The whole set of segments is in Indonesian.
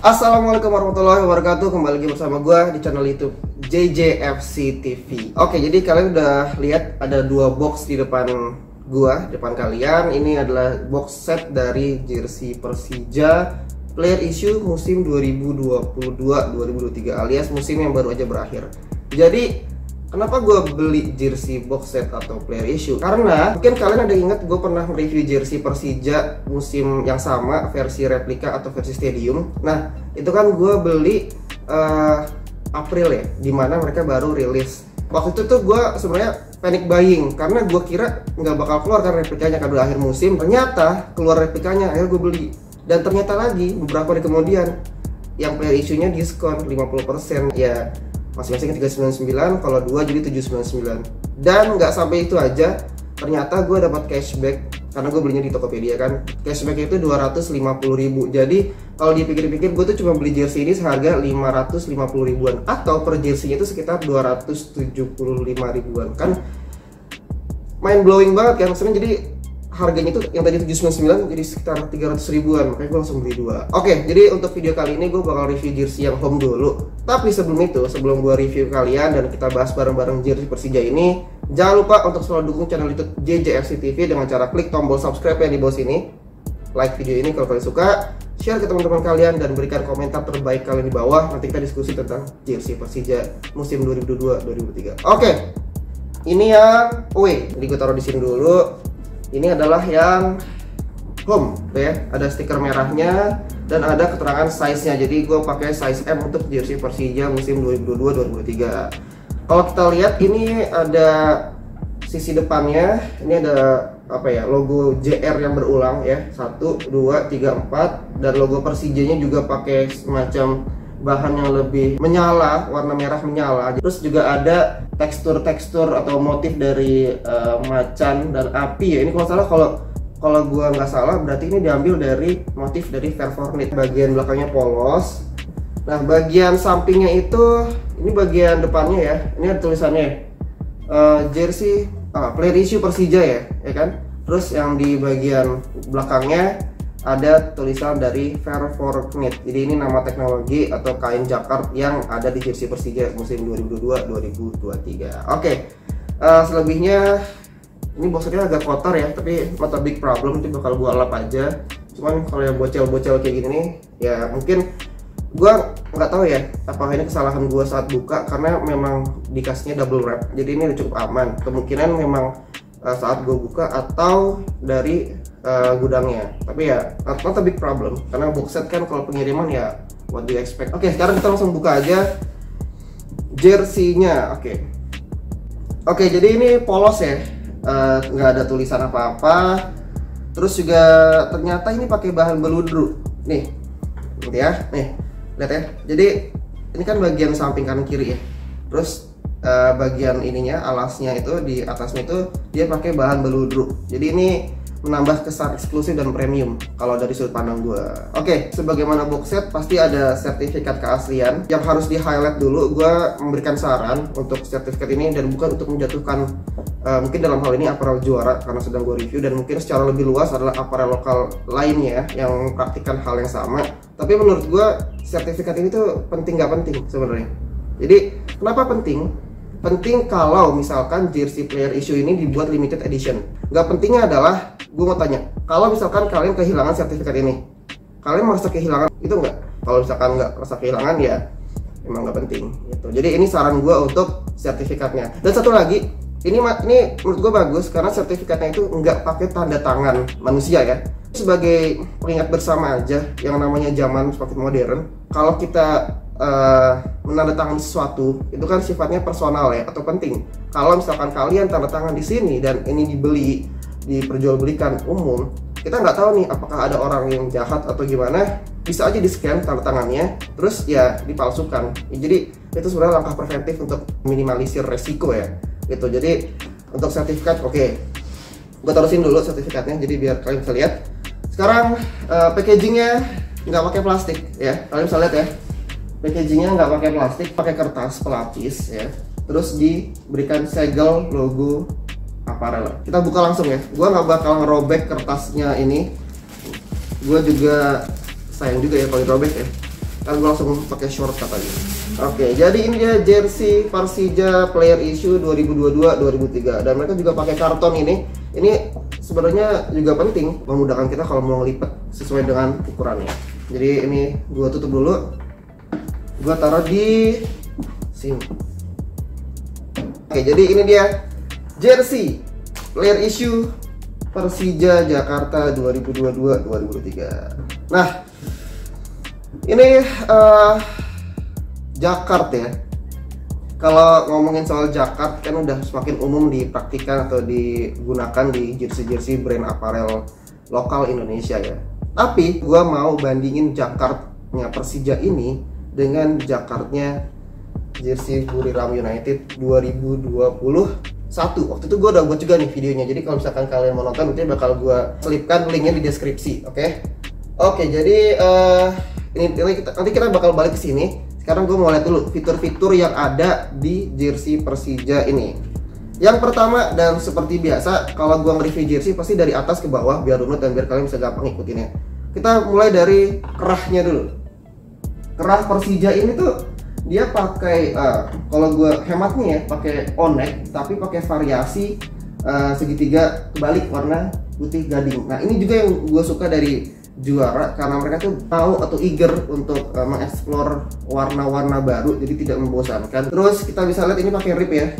Assalamualaikum warahmatullahi wabarakatuh. Kembali lagi bersama gue di channel YouTube JJFC TV. Oke, jadi kalian udah lihat ada dua box di depan depan kalian. Ini adalah box set dari jersey Persija Player Issue musim 2022-2023 alias musim yang baru aja berakhir. Jadi kenapa gue beli jersey box set atau player issue? Karena mungkin kalian ada ingat gue pernah mereview jersey Persija musim yang sama, versi replika atau versi stadium. Nah, itu kan gue beli April ya, dimana mereka baru rilis. Waktu itu tuh gue sebenarnya panic buying karena gue kira nggak bakal keluar kan replikanya kan udah akhir musim. Ternyata keluar replikanya, akhirnya gue beli. Dan ternyata lagi beberapa hari kemudian yang player issue-nya diskon 50% ya. Masing-masing 399, kalau 2 jadi 799. Dan nggak sampai itu aja, ternyata gue dapat cashback karena gue belinya di Tokopedia kan. Cashback itu 250.000. Jadi kalau dipikir-pikir gue tuh cuma beli jersey ini seharga 550 ribuan atau per jersey itu sekitar 275 ribuan kan. Mind blowing banget kan. Sebenarnya jadi harganya itu yang tadi 799 jadi sekitar 300 ribuan, makanya gue langsung beli dua. Oke, jadi untuk video kali ini gue bakal review jersey yang home dulu. Tapi sebelum itu, sebelum gue review kalian dan kita bahas bareng-bareng jersey Persija ini, jangan lupa untuk selalu dukung channel YouTube JJFC TV dengan cara klik tombol subscribe yang di bawah sini, like video ini kalau kalian suka, share ke teman-teman kalian dan berikan komentar terbaik kalian di bawah. Nanti kita diskusi tentang jersey Persija musim 2022-2023. Oke, ini yang away, jadi gue taruh di sini dulu. Ini adalah yang home, ya. Ada stiker merahnya dan ada keterangan size-nya. Jadi gue pakai size M untuk jersey Persija musim 2022-2023. Kalau kita lihat ini ada sisi depannya, ini ada apa ya? Logo JR yang berulang ya. 1 2 3 4 dan logo Persijanya juga pakai semacam bahan yang lebih menyala, warna merah menyala. Terus juga ada tekstur-tekstur atau motif dari macan dan api ya. Ini kalau salah, kalau gua nggak salah berarti ini diambil dari motif dari Verfornit. Bagian belakangnya polos. Nah, bagian sampingnya itu, ini bagian depannya ya. Ini ada tulisannya jersey player issue Persija ya kan. Terus yang di bagian belakangnya ada tulisan dari Verfornit. Jadi ini nama teknologi atau kain jacquard yang ada di jersey Persija musim 2022-2023. Oke, selebihnya ini boxnya agak kotor ya, tapi not a big problem, itu bakal gua lap aja. Cuman kalau yang bocel-bocel kayak gini nih, ya mungkin gua nggak tahu ya apakah ini kesalahan gua saat buka karena memang dikasihnya double wrap. Jadi ini udah cukup aman. Kemungkinan memang saat gue buka atau dari gudangnya, tapi ya not a big problem karena box set kan kalau pengiriman ya what do you expect. Oke, sekarang kita langsung buka aja jersey-nya. Oke, jadi ini polos ya, nggak ada tulisan apa-apa. Terus juga ternyata ini pakai bahan beludru nih, gitu ya, nih lihat ya. Jadi ini kan bagian samping kanan kiri ya. Terus bagian ininya, alasnya itu di atasnya itu dia pakai bahan beludru. Jadi ini menambah kesan eksklusif dan premium kalau dari sudut pandang gue. Oke, sebagaimana box set pasti ada sertifikat keaslian yang harus di highlight dulu. Gue memberikan saran untuk sertifikat ini dan bukan untuk menjatuhkan mungkin dalam hal ini aparel juara karena sedang gue review, dan mungkin secara lebih luas adalah aparel lokal lainnya yang mempraktikkan hal yang sama. Tapi menurut gue sertifikat ini tuh penting gak penting sebenarnya. Jadi kenapa penting? Penting kalau misalkan jersey player issue ini dibuat limited edition. Gak pentingnya adalah, gue mau tanya, kalau misalkan kalian kehilangan sertifikat ini, kalian merasa kehilangan itu nggak? Kalau misalkan nggak merasa kehilangan ya emang nggak penting gitu. Jadi ini saran gue untuk sertifikatnya. Dan satu lagi, ini menurut gue bagus karena sertifikatnya itu nggak pakai tanda tangan manusia ya. Sebagai pengingat bersama aja yang namanya zaman semakin modern, kalau kita menandatangani sesuatu itu kan sifatnya personal ya atau penting. Kalau misalkan kalian tanda tangan di sini dan ini dibeli, diperjualbelikan umum, kita nggak tahu nih apakah ada orang yang jahat atau gimana, bisa aja di scan tanda tangannya terus ya dipalsukan ya. Jadi itu sebenarnya langkah preventif untuk minimalisir resiko ya gitu. Jadi untuk sertifikat, oke, gue taruhin dulu sertifikatnya jadi biar kalian bisa lihat. Sekarang packagingnya nggak pakai plastik ya, kalian bisa lihat ya. Packagingnya nggak pakai plastik, pakai kertas pelapis ya. Terus diberikan segel logo aparel. Kita buka langsung ya. Gua nggak bakal ngerobek kertasnya ini. Gue juga sayang juga ya kalau dirobek ya. Kan gue langsung pakai shortcut aja. Oke, jadi ini dia jersey Persija player issue 2022-2003 dan mereka juga pakai karton ini. Ini sebenarnya juga penting, memudahkan kita kalau mau ngelipat sesuai dengan ukurannya. Jadi ini gue tutup dulu, gue taruh di sini. Oke, jadi ini dia jersey player issue Persija Jakarta 2022-2023. Nah, ini Jakarta ya. Kalau ngomongin soal Jakarta kan udah semakin umum dipraktikkan atau digunakan di jersey-jersey brand apparel lokal Indonesia ya. Tapi gua mau bandingin Jakarta-nya Persija ini dengan Jakarta-nya jersey Buriram United 2021. Waktu itu gue udah buat juga nih videonya. Jadi kalau misalkan kalian mau nonton, nanti bakal gue selipkan linknya di deskripsi. Oke, jadi nanti kita bakal balik ke sini. Sekarang gue mau lihat dulu fitur-fitur yang ada di jersey Persija ini. Yang pertama, dan seperti biasa kalau gue nge-review jersey pasti dari atas ke bawah biar runut dan biar kalian bisa gampang ngikutinnya. Kita mulai dari kerahnya dulu. Kerah Persija ini tuh dia pakai kalau gue hematnya ya pakai on-neck tapi pakai variasi segitiga kebalik warna putih gading. Nah ini juga yang gue suka dari Juara karena mereka tuh tahu atau eager untuk mengeksplor warna-warna baru, jadi tidak membosankan. Terus kita bisa lihat ini pakai rib ya.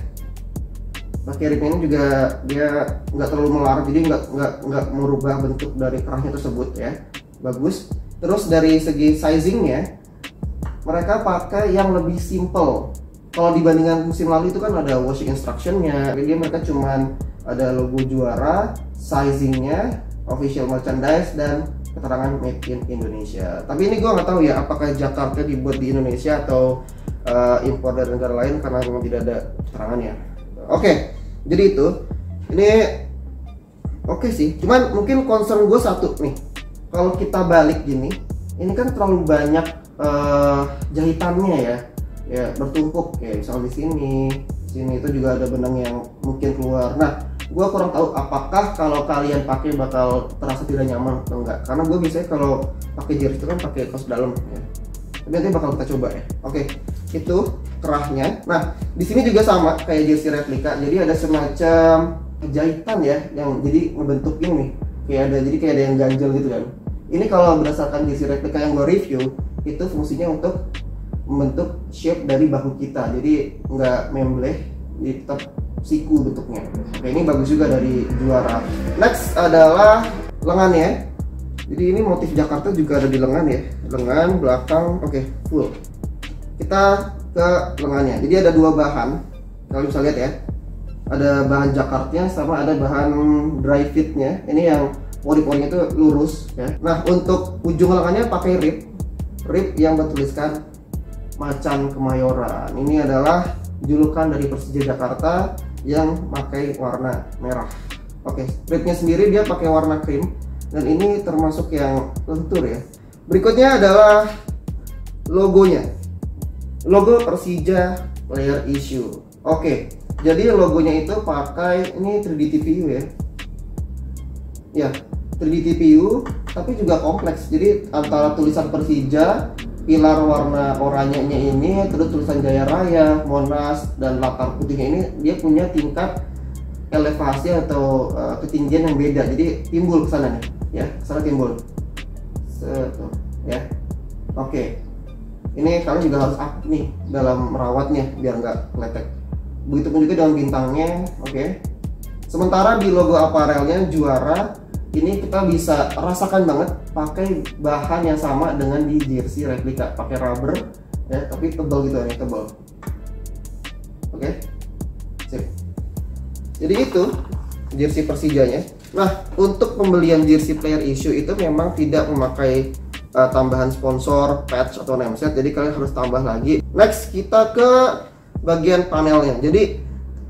Pakai rib ini juga dia nggak terlalu melar, jadi nggak merubah bentuk dari kerahnya tersebut ya. Bagus. Terus dari segi sizingnya mereka pakai yang lebih simple. Kalau dibandingkan musim lalu itu kan ada washing instructionnya, jadi mereka cuman ada logo Juara, sizingnya, official merchandise, dan keterangan made in Indonesia. Tapi ini gue nggak tahu ya apakah Jakarta dibuat di Indonesia atau impor dari negara lain karena memang tidak ada keterangannya. Oke, jadi itu ini oke sih. Cuman mungkin concern gue satu nih, kalau kita balik gini, ini kan terlalu banyak jahitannya ya bertumpuk kayak misal di sini itu juga ada benang yang mungkin keluar. Nah, gue kurang tahu apakah kalau kalian pakai bakal terasa tidak nyaman atau enggak. Karena gue biasanya kalau pakai jersey itu kan pakai kaos dalam ya. Tapi nanti bakal kita coba ya. Oke, itu kerahnya. Nah, di sini juga sama kayak jersey replika. Jadi ada semacam jahitan ya yang jadi ngebentuk ini nih. Kayak ada yang ganjel gitu kan. Ini kalau berdasarkan jersey replika yang gue review itu fungsinya untuk membentuk shape dari bahu kita, jadi nggak membleh, jadi tetap siku bentuknya. Oke, ini bagus juga dari Juara. Next adalah lengannya. Jadi ini motif Jakarta juga ada di lengan ya, lengan belakang. Oke, full. Kita ke lengannya. Jadi ada dua bahan, kalian bisa lihat ya. Ada bahan Jakartanya sama ada bahan dry fitnya. Ini yang pori-porinya itu lurus ya. Nah, untuk ujung lengannya pakai rib yang bertuliskan Macan Kemayoran. Ini adalah julukan dari Persija Jakarta yang pakai warna merah. Oke, ribnya sendiri dia pakai warna krim dan ini termasuk yang lentur ya. Berikutnya adalah logonya. Logo Persija player issue. Oke, jadi logonya itu pakai ini 3D TPU ya. Ya, 3D TPU tapi juga kompleks. Jadi antara tulisan Persija, pilar warna oranyenya ini, terus tulisan Jaya Raya, Monas, dan latar putihnya ini dia punya tingkat elevasi atau ketinggian yang beda. Jadi timbul kesana nih, ya, kesana timbul. Ya. Oke. Ini kalian juga harus up nih dalam merawatnya biar nggak letek. Begitupun juga dengan bintangnya. Oke. Sementara di logo aparelnya Juara ini kita bisa rasakan banget pakai bahan yang sama dengan di jersey replika, pakai rubber ya, tapi tebal gitu ya, tebal. Oke. Sip. Jadi itu jersey Persijanya. Nah, untuk pembelian jersey player issue itu memang tidak memakai tambahan sponsor, patch atau name set, jadi kalian harus tambah lagi. Next kita ke bagian panelnya. Jadi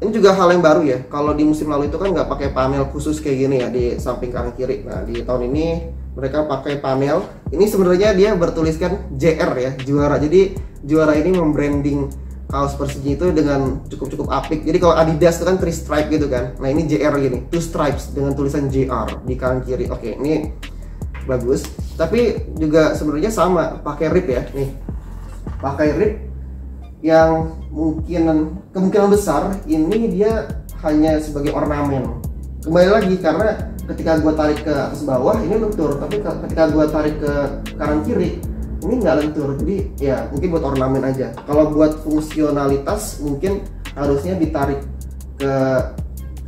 ini juga hal yang baru ya. Kalau di musim lalu itu kan nggak pakai panel khusus kayak gini ya di samping kanan kiri. Nah, di tahun ini mereka pakai panel. Ini sebenarnya dia bertuliskan JR ya, Juara. Jadi Juara ini membranding kaos Persija itu dengan cukup apik. Jadi kalau Adidas itu kan 3 stripe gitu kan. Nah, ini JR gini, 2 stripes dengan tulisan JR di kanan kiri. Oke, ini bagus, tapi juga sebenarnya sama pakai rib ya. Nih, pakai rib yang kemungkinan besar ini dia hanya sebagai ornamen. Kembali lagi, karena ketika gue tarik ke atas bawah ini lentur, tapi ketika gue tarik ke kanan kiri ini nggak lentur. Jadi ya mungkin buat ornamen aja. Kalau buat fungsionalitas mungkin harusnya ditarik ke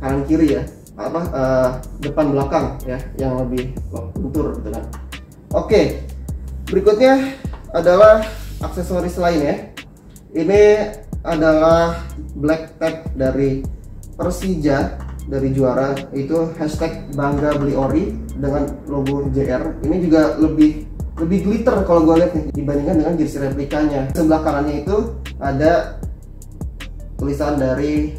kanan kiri ya, depan belakang ya, yang lebih lentur gitu kan. Oke, berikutnya adalah aksesoris lain ya. Ini adalah black tag dari Persija, dari Juara, itu #bangga beli ori dengan logo JR. Ini juga lebih glitter kalau gue lihat nih dibandingkan dengan jersey replikanya. Sebelah kanannya itu ada tulisan dari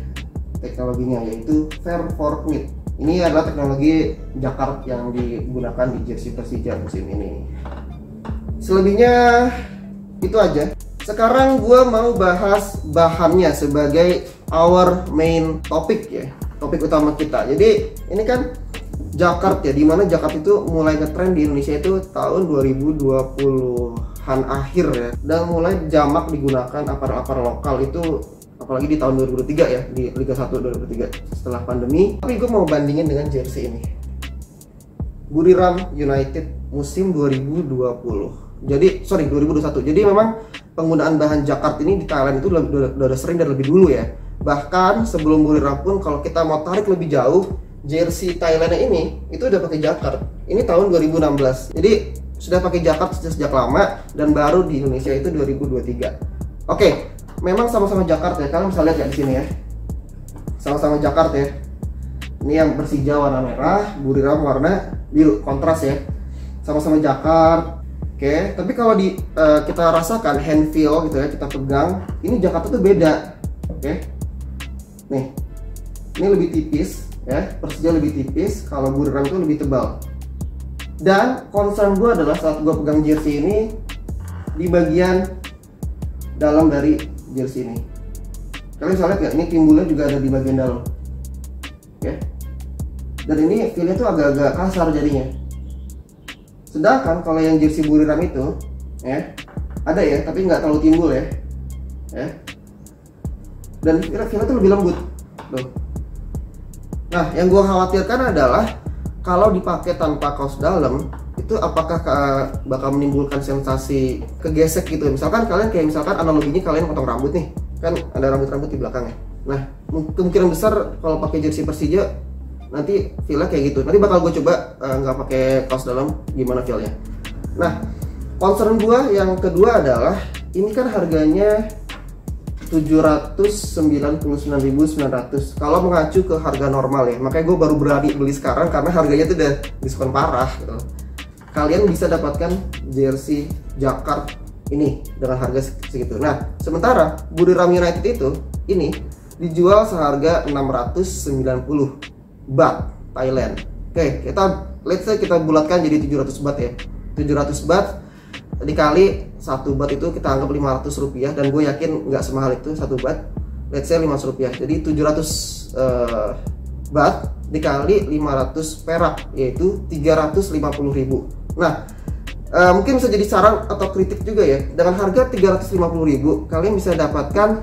teknologinya, yaitu Fair for Knit. Ini adalah teknologi Jacquard yang digunakan di jersey Persija musim ini. Selebihnya itu aja. Sekarang gue mau bahas bahannya sebagai our main topic ya, topik utama kita. Jadi ini kan Jacquard ya, dimana Jacquard itu mulai ngetrend di Indonesia itu tahun 2020-an akhir ya, dan mulai jamak digunakan apparel-apparel lokal itu apalagi di tahun 2023 ya, di Liga 1 2023 setelah pandemi. Tapi gue mau bandingin dengan jersey ini, Buriram United musim 2021. Jadi memang penggunaan bahan Jacquard ini di Thailand itu udah sering dan lebih dulu ya. Bahkan sebelum Buriram pun, kalau kita mau tarik lebih jauh, jersey Thailand ini itu udah pakai Jacquard. Ini tahun 2016. Jadi sudah pakai Jacquard sejak lama, dan baru di Indonesia itu 2023. Oke, memang sama-sama Jacquard ya. Kalian bisa lihat ya di sini ya. Sama-sama Jacquard ya. Ini yang Persija warna merah, Buriram warna biru, kontras ya. Sama-sama Jacquard. Oke, tapi kalau kita rasakan hand feel gitu ya, kita pegang, ini Jacquard itu beda. Oke. Nih. Ini lebih tipis ya, Persija lebih tipis, kalau Buriram itu lebih tebal. Dan concern gue adalah saat gue pegang jersey ini di bagian dalam dari jersey ini. Kalian bisa lihat nggak? Ini timbulnya juga ada di bagian dalam. Oke. Dan ini feelnya tuh agak-agak kasar jadinya. Sedangkan kalau yang jersey Buriram itu ya, ada ya, tapi nggak terlalu timbul ya. Dan feelnya tuh lebih lembut tuh. Nah, yang gue khawatirkan adalah kalau dipakai tanpa kaos dalam, itu apakah bakal menimbulkan sensasi kegesek gitu. Misalkan misalkan analoginya kalian potong rambut nih, kan ada rambut-rambut di belakang ya. Nah, kemungkinan besar kalau pakai jersey Persija nanti feelnya kayak gitu. Nanti bakal gue coba nggak pakai kaos dalam, gimana feelnya. Nah, concern gue yang kedua adalah ini kan harganya 799.900 kalau mengacu ke harga normal ya. Makanya gue baru berani beli sekarang karena harganya tuh udah diskon parah gitu. Kalian bisa dapatkan jersey Jacquard ini dengan harga segitu. Nah, sementara Buriram United itu ini dijual seharga 690 baht Thailand. Oke, let's say kita bulatkan jadi 700 baht ya. 700 baht dikali 1 baht itu kita anggap 500 rupiah, dan gue yakin nggak semahal itu 1 baht. Let's say 500 rupiah, jadi 700 baht dikali 500 perak, yaitu 350.000. Nah, mungkin bisa jadi saran atau kritik juga ya, dengan harga 350.000 kalian bisa dapatkan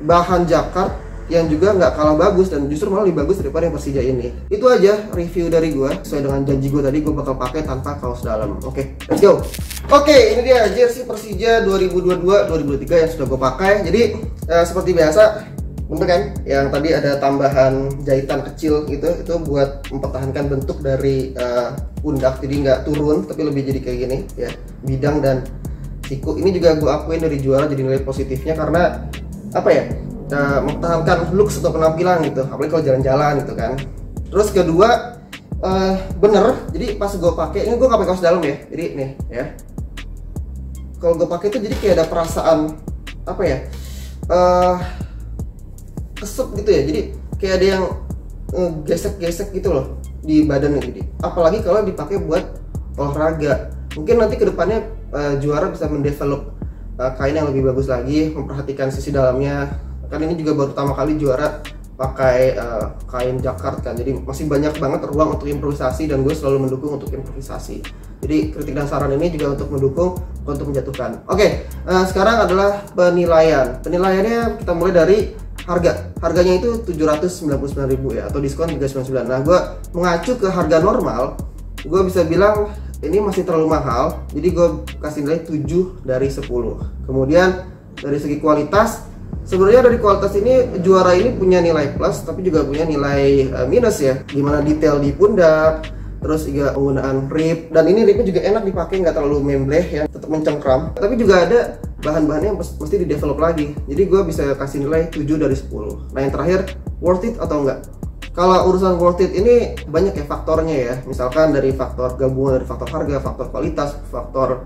bahan Jacquard yang juga nggak kalah bagus, dan justru malah lebih bagus daripada yang Persija ini. Itu aja review dari gue. Sesuai dengan janji gue tadi, gue bakal pakai tanpa kaos dalam. Oke, let's go. Oke, ini dia jersey Persija 2022-2023 yang sudah gue pakai. Jadi seperti biasa, bener kan? Yang tadi ada tambahan jahitan kecil gitu, itu buat mempertahankan bentuk dari pundak, jadi nggak turun, tapi lebih jadi kayak gini ya, bidang dan siku. Ini juga gue akuin dari Juara jadi nilai positifnya, karena apa ya? Mempertahankan looks atau penampilan gitu, apalagi kalau jalan-jalan gitu kan. Terus kedua, bener, jadi pas gue pakai ini, gue nggak pakai kaos dalam ya, jadi nih ya, kalau gue pakai itu jadi kayak ada perasaan apa ya, kesep gitu ya, jadi kayak ada yang gesek-gesek gitu loh di badannya. Jadi apalagi kalau dipakai buat olahraga, mungkin nanti kedepannya Juara bisa mendevelop kain yang lebih bagus lagi, memperhatikan sisi dalamnya. Kan ini juga baru pertama kali Juara pakai kain jacquard kan, jadi masih banyak banget ruang untuk improvisasi dan gue selalu mendukung untuk improvisasi. Jadi kritik dan saran ini juga untuk mendukung, untuk menjatuhkan. Oke, sekarang adalah penilaian. Penilaiannya kita mulai dari harganya itu 799.000 ya, atau diskon 399. Nah, gue mengacu ke harga normal, gue bisa bilang ini masih terlalu mahal, jadi gue kasih nilai 7 dari 10. Kemudian dari segi kualitas, sebenarnya dari kualitas ini juara ini punya nilai plus, tapi juga punya nilai minus ya, dimana detail di pundak, terus juga penggunaan rib, dan ini ribnya juga enak dipakai, nggak terlalu membleh ya, tetap mencengkram. Tapi juga ada bahan-bahannya yang mesti di develop lagi, jadi gue bisa kasih nilai 7 dari 10. Nah, yang terakhir, worth it atau enggak? Kalau urusan worth it ini banyak ya faktornya ya, misalkan dari faktor gabungan dari faktor harga, faktor kualitas, faktor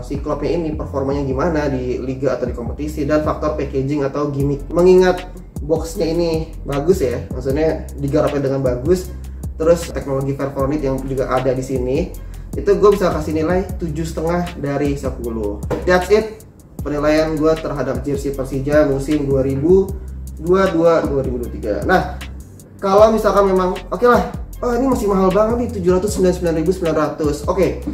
si klubnya ini performanya gimana di liga atau di kompetisi, dan faktor packaging atau gimmick. Mengingat boxnya ini bagus ya, maksudnya digarapnya dengan bagus, terus teknologi Fairphone yang juga ada di sini, itu gue bisa kasih nilai 7,5 dari 10. That's it penilaian gue terhadap jersey Persija musim 2022-2023. Nah, kalau misalkan memang oke lah, oh ini masih mahal banget nih 799.900. Oke.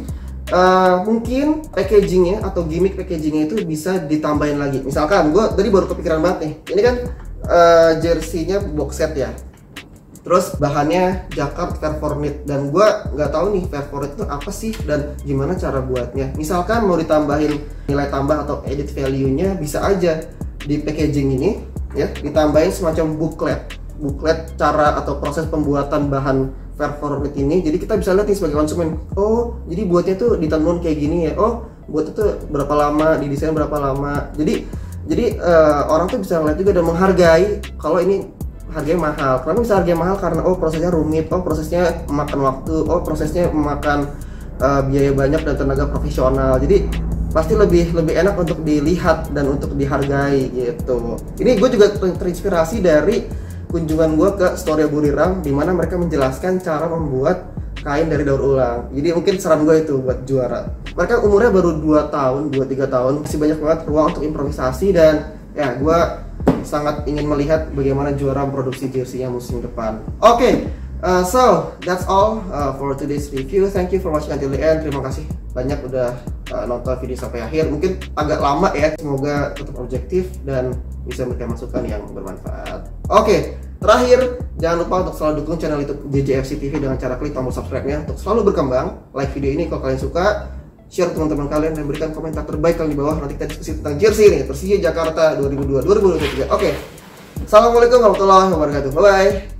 Mungkin packagingnya atau gimmick packagingnya itu bisa ditambahin lagi. Misalkan gue tadi baru kepikiran banget nih, ini kan jersey-nya box set ya, terus bahannya jacquard Fairphone, dan gue nggak tahu nih Fairphone itu apa sih dan gimana cara buatnya. Misalkan mau ditambahin nilai tambah atau edit value-nya, bisa aja di packaging ini ya ditambahin semacam booklet cara atau proses pembuatan bahan Fairphone ini. Jadi kita bisa lihat nih sebagai konsumen, oh jadi buatnya tuh ditenun kayak gini ya, oh buatnya tuh berapa lama, didesain berapa lama. Jadi orang tuh bisa ngeliat juga dan menghargai kalau ini harganya mahal. Kenapa bisa harganya mahal? Karena oh prosesnya rumit, oh prosesnya memakan waktu, oh prosesnya memakan biaya banyak dan tenaga profesional. Jadi pasti lebih enak untuk dilihat dan untuk dihargai gitu. Ini gue juga terinspirasi dari kunjungan gue ke Storia Buriram, di mana mereka menjelaskan cara membuat kain dari daur ulang. Jadi mungkin saran gue itu buat juara. Mereka umurnya baru 2 tahun, 2-3 tahun, masih banyak banget ruang untuk improvisasi, dan ya gue sangat ingin melihat bagaimana juara produksi jersey-nya musim depan. Oke, so that's all for today's review. Thank you for watching until the end. Terima kasih banyak udah nonton video sampai akhir. Mungkin agak lama ya, semoga tetap objektif dan bisa memberikan masukan yang bermanfaat. Oke, terakhir jangan lupa untuk selalu dukung channel YouTube JJFC TV dengan cara klik tombol subscribe-nya untuk selalu berkembang. Like video ini kalau kalian suka, share teman-teman kalian, dan berikan komentar terbaik kalian di bawah. Nanti kita diskusi tentang jersey ini Persija Jakarta 2022-2023. Oke, assalamualaikum warahmatullahi wabarakatuh. Bye bye.